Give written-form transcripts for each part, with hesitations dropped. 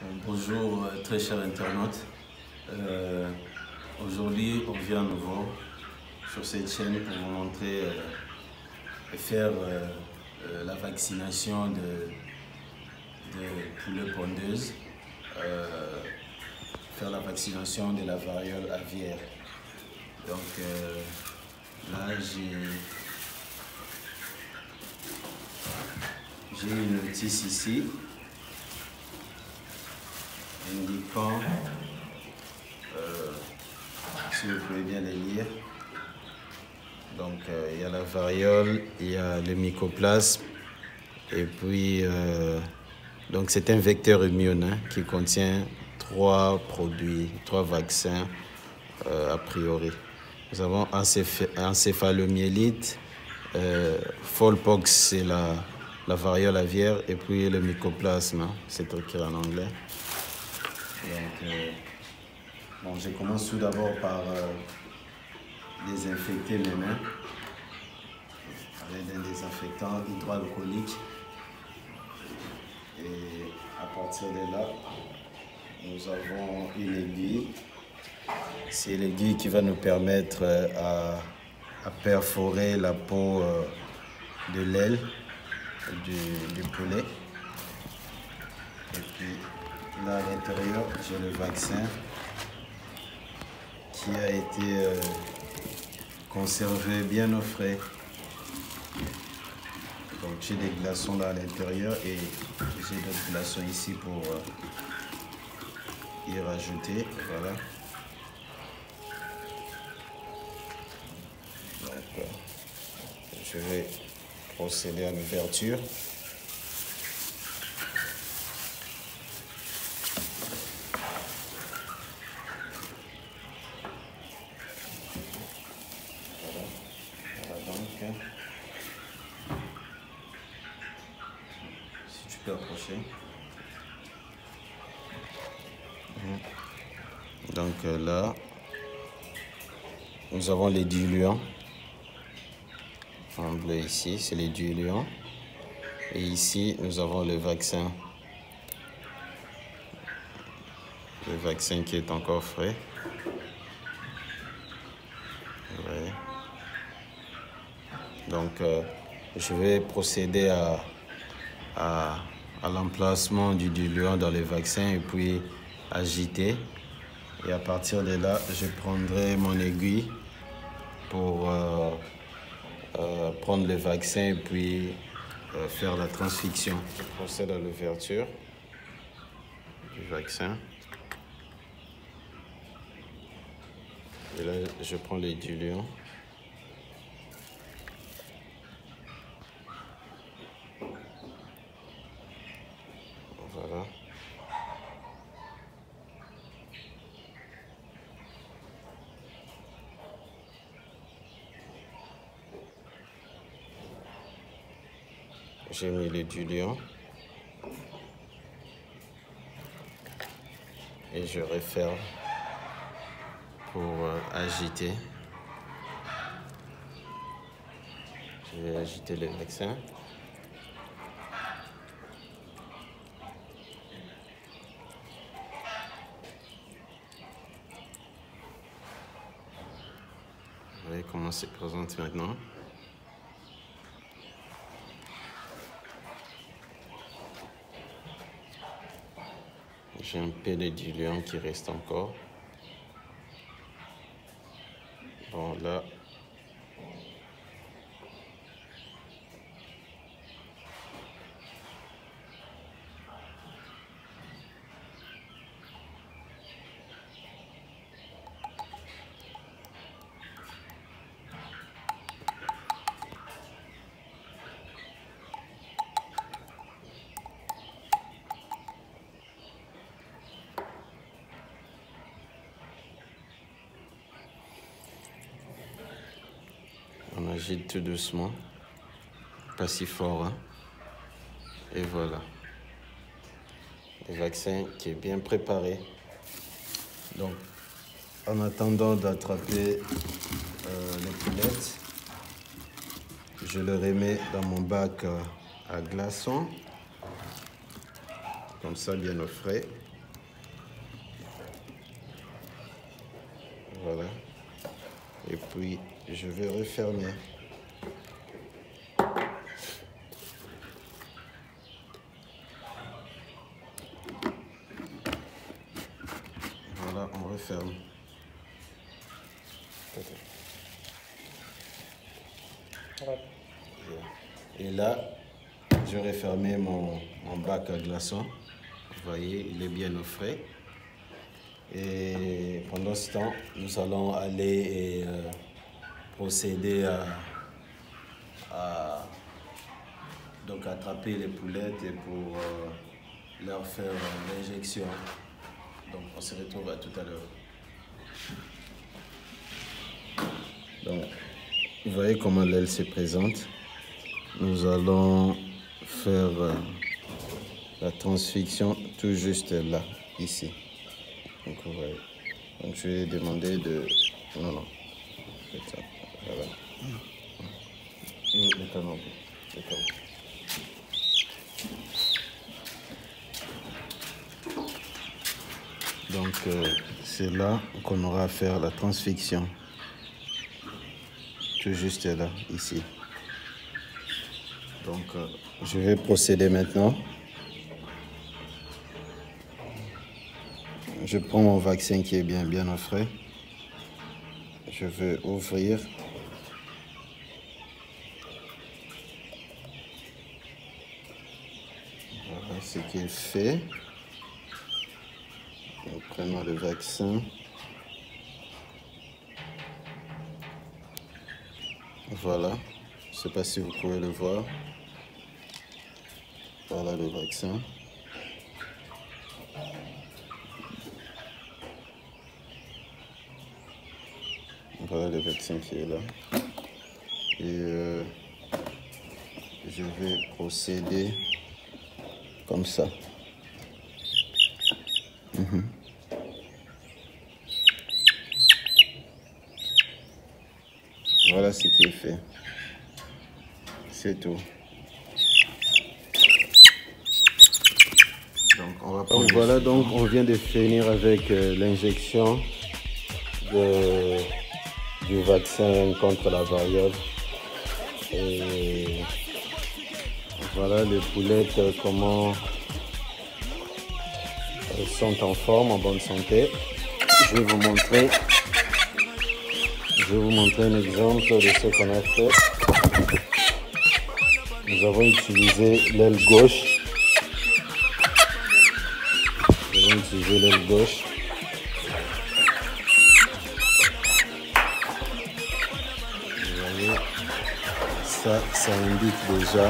Bonjour très chers internautes. Aujourd'hui on vient à nouveau sur cette chaîne pour vous montrer et faire la vaccination de poulets pondeuses, faire la vaccination de la variole aviaire. Donc là j'ai une notice ici indiquant, si vous pouvez bien les lire, donc il y a la variole, il y a le mycoplasme et puis donc c'est un vecteur immune qui contient trois produits, trois vaccins a priori. Nous avons encéphalomyélite, Fowlpox c'est la variole aviaire et puis le mycoplasme, c'est écrit en anglais. Donc, bon, je commence tout d'abord par désinfecter mes mains avec un désinfectant hydroalcoolique. Et à partir de là, nous avons une aiguille. C'est l'aiguille qui va nous permettre à perforer la peau de l'aile du poulet. Et puis là à l'intérieur, j'ai le vaccin qui a été conservé bien au frais. Donc j'ai des glaçons là à l'intérieur et j'ai d'autres glaçons ici pour y rajouter. Voilà. Donc, je vais procéder à l'ouverture. Si tu peux approcher. Donc là, nous avons les diluants. En bleu ici, c'est les diluants. Et ici, nous avons le vaccin. Le vaccin qui est encore frais. Ouais. Donc, je vais procéder à l'emplacement du diluant dans le vaccin et puis agiter. Et à partir de là, je prendrai mon aiguille pour prendre le vaccin et puis faire la transfixion. Je procède à l'ouverture du vaccin. Et là, je prends les diluants. Voilà. J'ai mis les diluants. Et je referme pour agiter. Je vais agiter le vaccin. Vous voyez comment c'est présenté maintenant. J'ai un peu de diluant qui reste encore. Bon, là, on agite tout doucement, pas si fort, hein? Et voilà, le vaccin qui est bien préparé. Donc, en attendant d'attraper les poulettes, je le remets dans mon bac à glaçons, comme ça bien au frais. Voilà. Et puis, je vais refermer. Voilà, on referme. Et là, je vais refermer mon bac à glaçons. Vous voyez, il est bien au frais. Et pendant ce temps, nous allons aller et procéder à donc attraper les poulettes et pour leur faire l'injection. Donc on se retrouve à tout à l'heure. Donc vous voyez comment l'aile se présente. Nous allons faire la transfixion tout juste là, ici. Donc vous voyez. Donc je vais demander de... Non. Faites ça. Voilà. Le canon. Donc c'est là qu'on aura à faire la transfixion. Tout juste là, ici. Donc je vais procéder maintenant. Je prends mon vaccin qui est bien au frais. Je vais ouvrir. Voilà ce qu'il fait. Nous prenons le vaccin. Voilà. Je ne sais pas si vous pouvez le voir. Voilà le vaccin. Voilà le vaccin qui est là. Et je vais procéder comme ça. Voilà ce qui est fait. C'est tout. Donc voilà, donc on vient de finir avec l'injection du vaccin contre la variole. Et voilà les poulettes, comment elles sont en forme, en bonne santé. Je vais vous montrer un exemple de ce qu'on a fait. Nous avons utilisé l'aile gauche. Vous voyez, ça indique déjà.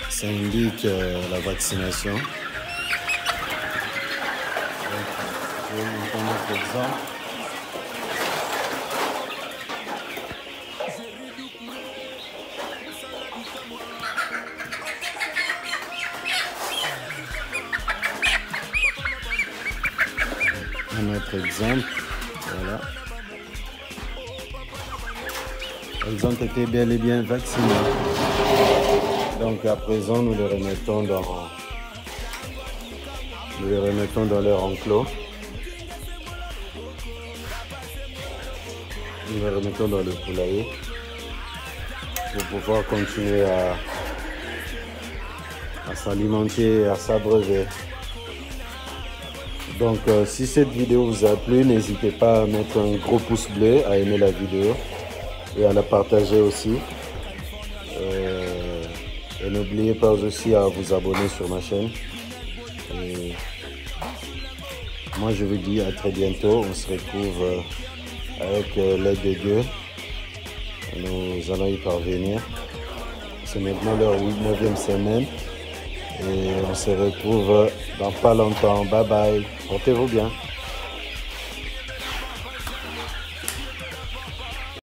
Ça indique la vaccination. Donc, je vais vous donner un autre exemple. Un autre exemple, voilà. Elles ont été bel et bien vaccinées. Donc à présent, nous les remettons dans leur enclos. Nous les remettons dans le poulailler pour pouvoir continuer à s'alimenter et à s'abreuver. Donc si cette vidéo vous a plu, n'hésitez pas à mettre un gros pouce bleu, à aimer la vidéo et à la partager aussi. Et n'oubliez pas aussi à vous abonner sur ma chaîne. Et moi je vous dis à très bientôt. On se retrouve avec l'aide de Dieu. Nous allons y parvenir. C'est maintenant leur 9e semaine. Et on se retrouve dans pas longtemps. Bye bye. Portez-vous bien.